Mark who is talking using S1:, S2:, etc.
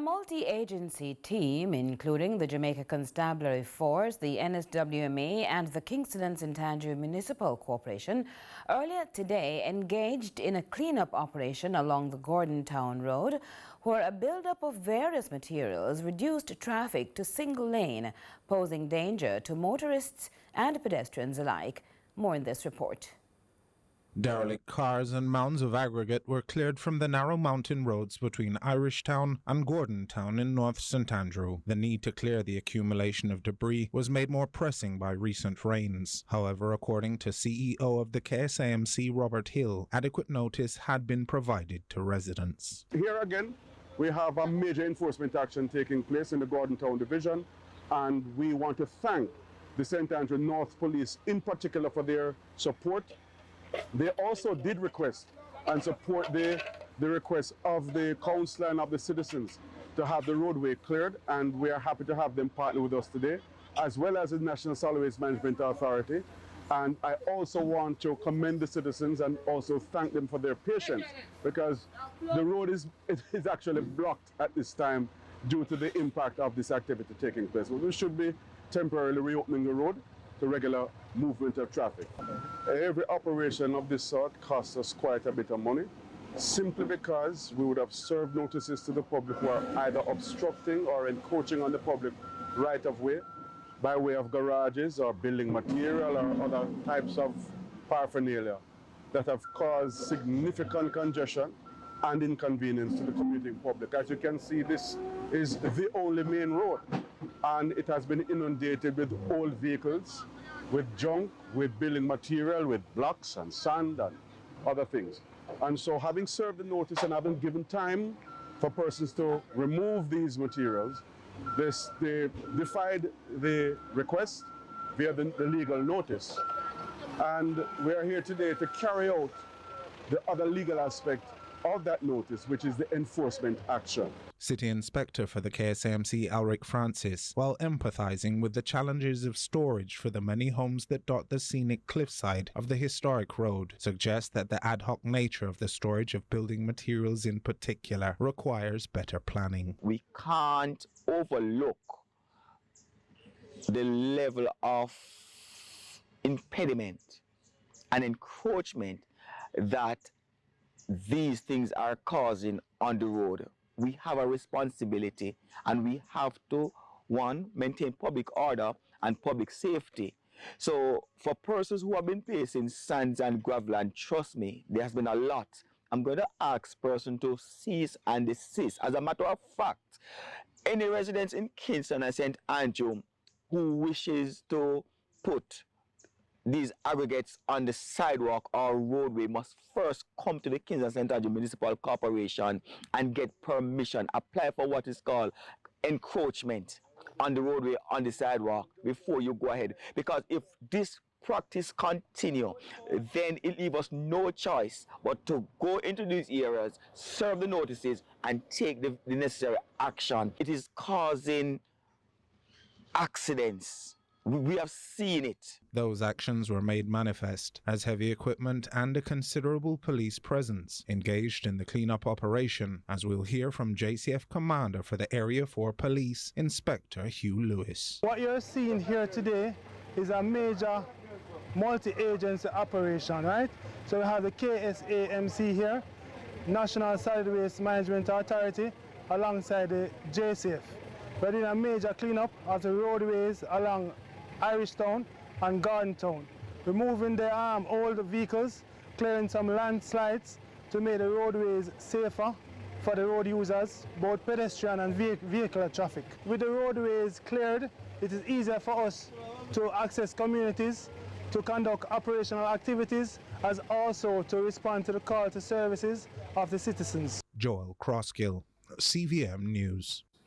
S1: A multi-agency team, including the Jamaica Constabulary Force, the NSWMA and the Kingston and St. Andrew Municipal Corporation, earlier today engaged in a cleanup operation along the Gordon Town Road, where a buildup of various materials reduced traffic to single lane, posing danger to motorists and pedestrians alike. More in this report.
S2: Derelict cars and mounds of aggregate were cleared from the narrow mountain roads between Irishtown and Gordon Town in North St. Andrew. The need to clear the accumulation of debris was made more pressing by recent rains. However, according to CEO of the KSAMC, Robert Hill, adequate notice had been provided to residents.
S3: Here again, we have a major enforcement action taking place in the Gordon Town Division, and we want to thank the St. Andrew North Police in particular for their support. They also did request and support the request of the council and of the citizens to have the roadway cleared, and we are happy to have them partner with us today, as well as the National Solid Waste Management Authority. And I also want to commend the citizens and also thank them for their patience, because the road is actually blocked at this time due to the impact of this activity taking place. We should be temporarily reopening the road to regular movement of traffic. Every operation of this sort costs us quite a bit of money, simply because we would have served notices to the public who are either obstructing or encroaching on the public right of way by way of garages or building material or other types of paraphernalia that have caused significant congestion and inconvenience to the commuting public. As you can see, this is the only main road, and it has been inundated with old vehicles, with junk, with building material, with blocks and sand and other things. And so, having served the notice and having given time for persons to remove these materials, they defied the request via the legal notice. And we are here today to carry out the other legal aspect of that notice, which is the enforcement action.
S2: City Inspector for the KSAMC, Alric Francis, while empathizing with the challenges of storage for the many homes that dot the scenic cliffside of the historic road, suggests that the ad hoc nature of the storage of building materials in particular requires better planning.
S4: We can't overlook the level of impediment and encroachment that these things are causing on the road. We have a responsibility, and we have to, one, maintain public order and public safety. So for persons who have been placing sands and gravel, and trust me, there has been a lot, I'm going to ask person to cease and desist. As a matter of fact, any residents in Kingston and St. Andrew who wishes to put these aggregates on the sidewalk or roadway must first come to the Kingston and St. Andrew Municipal Corporation and get permission, apply for what is called encroachment on the roadway, on the sidewalk, before you go ahead. Because if this practice continue, then it leaves us no choice but to go into these areas, serve the notices, and take the necessary action. It is causing accidents. We have seen it.
S2: Those actions were made manifest as heavy equipment and a considerable police presence engaged in the cleanup operation, as we'll hear from JCF Commander for the Area 4 Police, Inspector Hugh Lewis.
S5: What you're seeing here today is a major multi-agency operation, right? So we have the KSAMC here, National Solid Waste Management Authority, alongside the JCF. We're doing a major cleanup of the roadways along Irishtown and Gordon Town, removing the old vehicles, clearing some landslides to make the roadways safer for the road users, both pedestrian and vehicular traffic. With the roadways cleared, it is easier for us to access communities, to conduct operational activities, as also to respond to the call to services of the citizens.
S2: Joel Crosskill, CVM News.